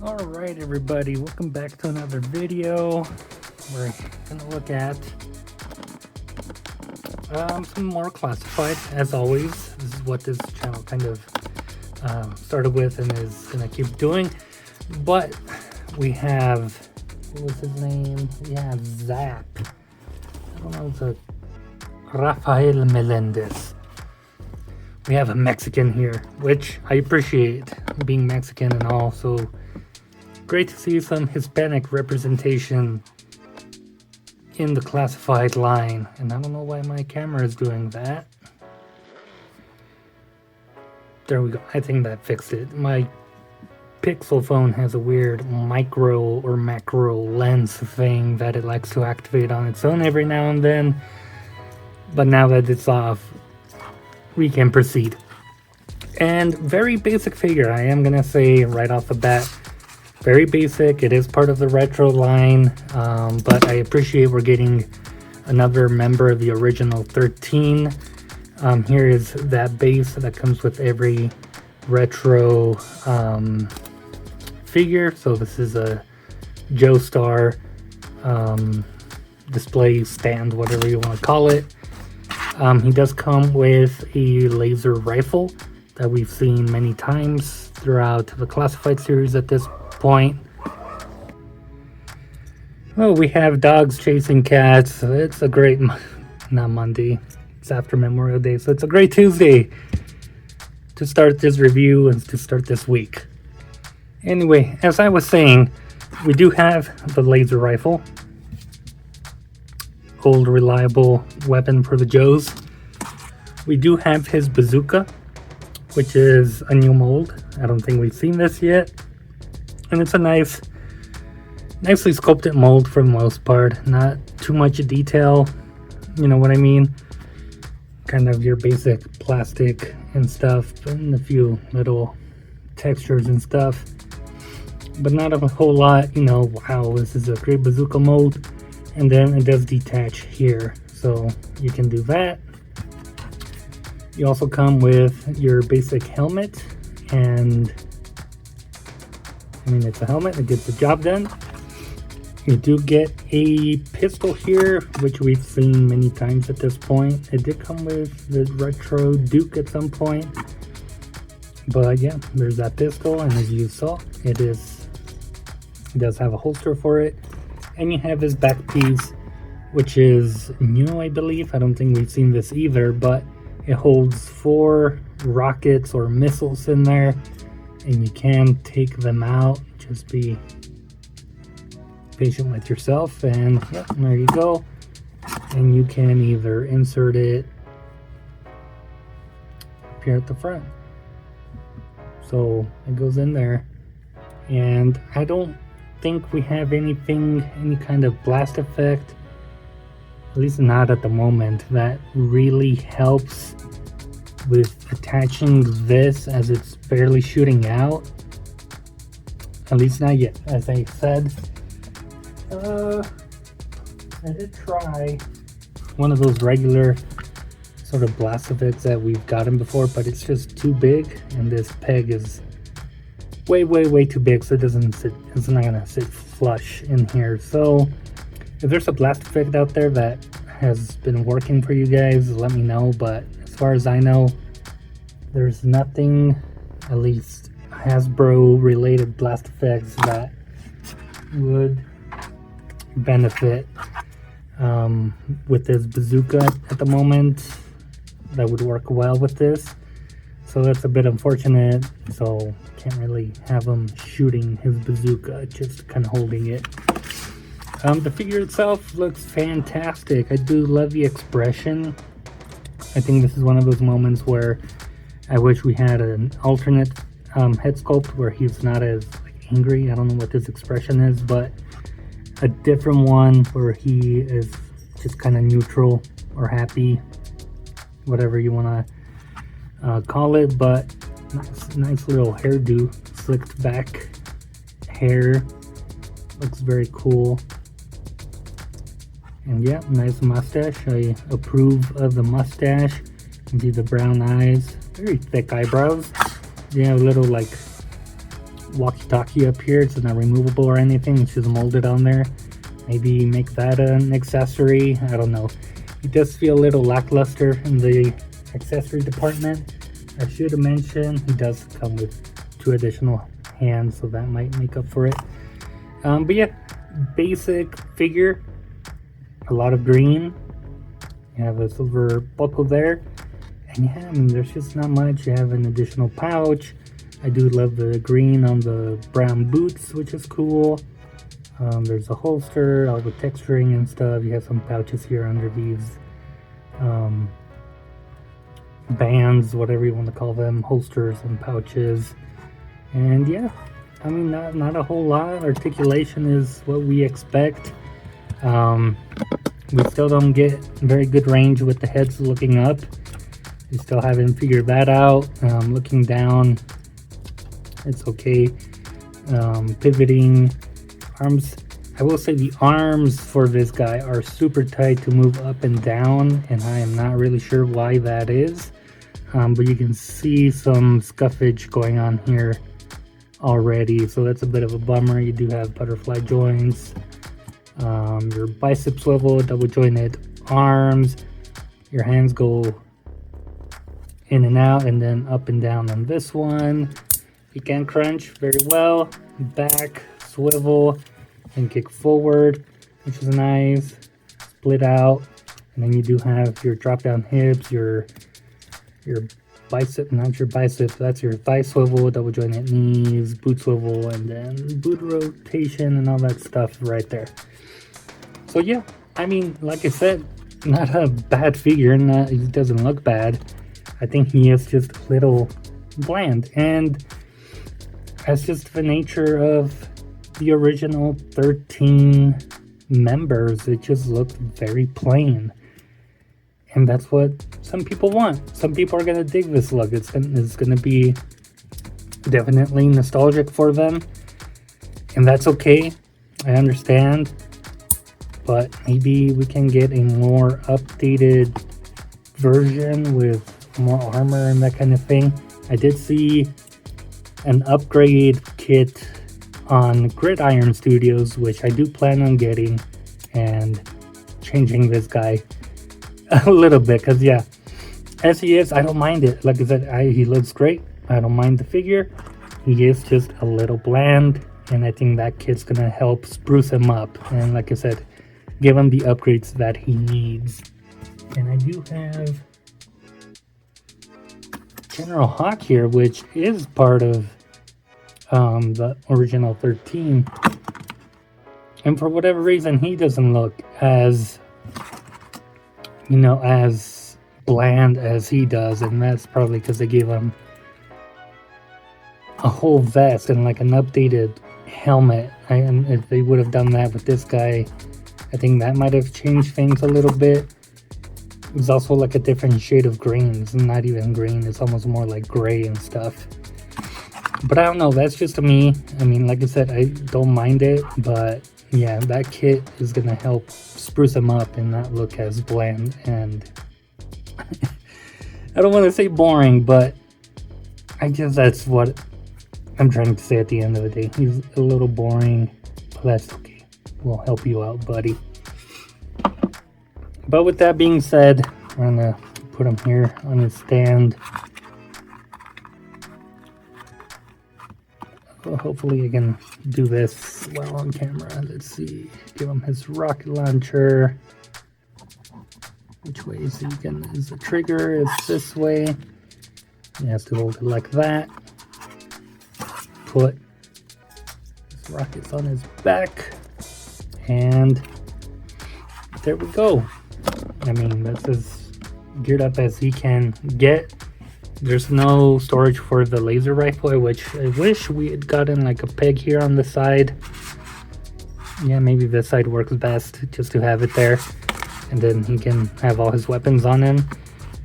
Alright everybody, welcome back to another video. We're gonna look at some more classified, as always. This is what this channel kind of started with and is gonna keep doing. But we have, what was his name? Yeah, ZAP. I don't know, it's a Rafael Melendez. We have a Mexican here, which I appreciate, being Mexican and all, so great to see some Hispanic representation in the classified line. And I don't know why my camera is doing that. There we go. I think that fixed it. My Pixel phone has a weird micro or macro lens thing that it likes to activate on its own every now and then. But now that it's off, we can proceed. And very basic figure, I am gonna say right off the bat. Very basic. It is part of the retro line, but I appreciate we're getting another member of the original 13. Here is that base that comes with every retro figure. So this is a Joestar display stand, whatever you want to call it. He does come with a laser rifle that we've seen many times throughout the classified series at this point. Oh, we have dogs chasing cats. It's a great, not Monday, it's after Memorial Day, so it's a great Tuesday to start this review and to start this week. Anyway, as I was saying, we do have the laser rifle, old reliable weapon for the Joes. We do have his bazooka, which is a new mold. I don't think we've seen this yet. And it's a nicely sculpted mold for the most part. Not too much detail, you know what I mean? Kind of your basic plastic and stuff, and a few little textures and stuff. But not a whole lot, you know, wow, this is a great bazooka mold. And then it does detach here, so you can do that. You also come with your basic helmet, and I mean, it's a helmet that gets the job done. You do get a pistol here, which we've seen many times at this point. It did come with the retro Duke at some point. But yeah, there's that pistol, and as you saw, it does have a holster for it. And you have his back piece, which is new, I believe. I don't think we've seen this either, but it holds 4 rockets or missiles in there, and you can take them out. Just be patient with yourself, and yeah, there you go. And you can either insert it up here at the front, so it goes in there. And I don't think we have any kind of blast effect, at least not at the moment, that really helps with attaching this as it's barely shooting out. At least not yet. As I said, I did try one of those regular sort of blast effects that we've gotten before, but it's just too big, and this peg is way too big, so it's not gonna sit flush in here. So if there's a blast effect out there that has been working for you guys, let me know. But as far as I know, there's nothing, at least Hasbro related blast effects, that would benefit with this bazooka at the moment, that would work well with this. So that's a bit unfortunate. So can't really have him shooting his bazooka, just kind of holding it. The figure itself looks fantastic. I do love the expression. I think this is one of those moments where I wish we had an alternate head sculpt where he's not as angry. I don't know what this expression is, but a different one where he is just kind of neutral or happy, whatever you want to call it. But nice little hairdo, slicked back hair, looks very cool. And yeah, nice mustache. I approve of the mustache. You can see the brown eyes, very thick eyebrows. Yeah, a little like walkie-talkie up here. It's not removable or anything. It's just molded on there. Maybe make that an accessory. I don't know. It does feel a little lackluster in the accessory department. I should have mentioned he does come with 2 additional hands, so that might make up for it. But yeah, basic figure. A lot of green. You have a silver buckle there. And yeah, I mean, there's just not much. You have an additional pouch. I do love the green on the brown boots, which is cool. There's a holster, all the texturing and stuff. You have some pouches here under these bands, whatever you want to call them, holsters and pouches. And yeah, I mean, not a whole lot. Articulation is what we expect. We still don't get very good range with the heads looking up. We still haven't figured that out. Looking down, it's okay. Pivoting, arms. I will say the arms for this guy are super tight to move up and down, and I am not really sure why that is. But you can see some scuffage going on here already, so that's a bit of a bummer. You do have butterfly joints. Your bicep swivel, double jointed arms. Your hands go in and out and then up and down on this one. You can crunch very well. Back swivel and kick forward, which is nice. Split out, and then you do have your drop down hips, your bicep, not your bicep, that's your thigh swivel, double jointed knees, boot swivel, and then boot rotation and all that stuff right there. So yeah, I mean, like I said, not a bad figure, and he doesn't look bad. I think he is just a little bland, and that's just the nature of the original 13 members. It just looked very plain, and that's what some people want. Some people are gonna dig this look. It's gonna be definitely nostalgic for them, and that's okay. I understand, but maybe we can get a more updated version with more armor and that kind of thing. I did see an upgrade kit on Gridiron Studios, which I do plan on getting and changing this guy a little bit, because yeah, as he is, I don't mind it. Like I said, he looks great. I don't mind the figure. He is just a little bland, and I think that kit's gonna help spruce him up, and like I said, give him the upgrades that he needs. And I do have General Hawk here, which is part of the original 13, and for whatever reason he doesn't look as, you know, as bland as he does, and that's probably because they gave him a whole vest and like an updated helmet. And if they would have done that with this guy, I think that might have changed things a little bit. It's also like a different shade of green. It's not even green, it's almost more like gray and stuff. But I don't know, that's just me. I mean, like I said, I don't mind it, but yeah, that kit is gonna help spruce him up and not look as bland and I don't want to say boring, but I guess that's what I'm trying to say at the end of the day. He's a little boring, but that's okay. We'll help you out, buddy. But with that being said, I'm gonna put him here on his stand. Well, hopefully I can do this well on camera. Let's see. Give him his rocket launcher. Which way is the trigger? It's this way. He has to hold it like that. Put his rockets on his back. And there we go. I mean, that's as geared up as he can get. There's no storage for the laser rifle, which I wish we had gotten like a peg here on the side. Yeah, maybe this side works best, just to have it there, and then he can have all his weapons on him.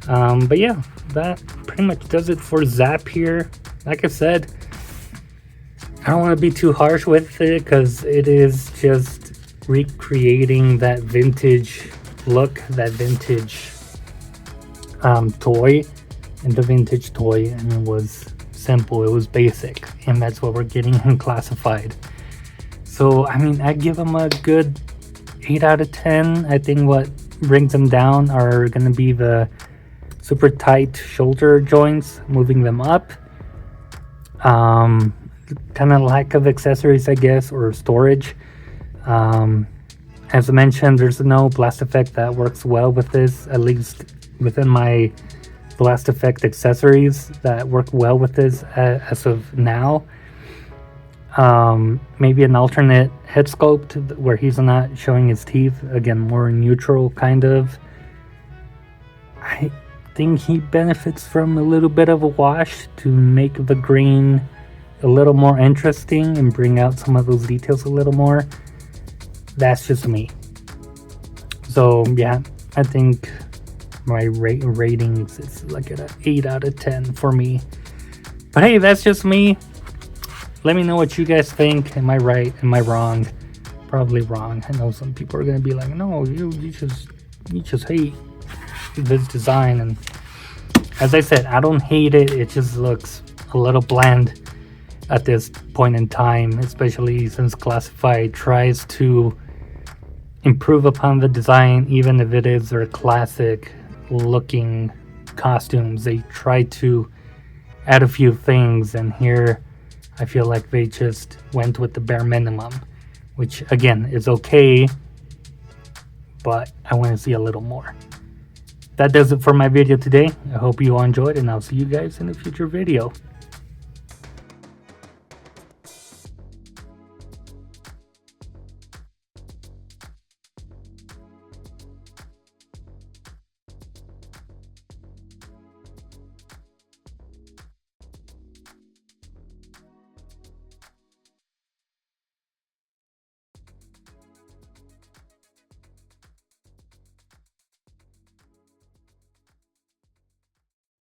But yeah, that pretty much does it for ZAP here. Like I said, I don't want to be too harsh with it, because it is just recreating that vintage look, that vintage toy. And the vintage toy, I mean, was simple, it was basic, and that's what we're getting in classified. So I mean, I give them a good 8 out of 10. I think what brings them down are going to be the super tight shoulder joints, moving them up. Kind of lack of accessories, I guess, or storage. As I mentioned, there's no blast effect that works well with this, at least within my blast effect accessories that work well with this as of now. Maybe an alternate head sculpt where he's not showing his teeth, again, more neutral kind of. I think he benefits from a little bit of a wash to make the green a little more interesting and bring out some of those details a little more. That's just me. So yeah, I think my ratings is like at an 8 out of 10 for me. But hey, that's just me. Let me know what you guys think. Am I right? Am I wrong? Probably wrong. I know some people are gonna be like, no, you just hate this design. And as I said, I don't hate it. It just looks a little bland at this point in time, especially since Classified tries to improve upon the design, even if it is their classic looking costumes. They try to add a few things, and here I feel like they just went with the bare minimum, which again is okay, but I want to see a little more. That does it for my video today. I hope you all enjoyed, and I'll see you guys in a future video.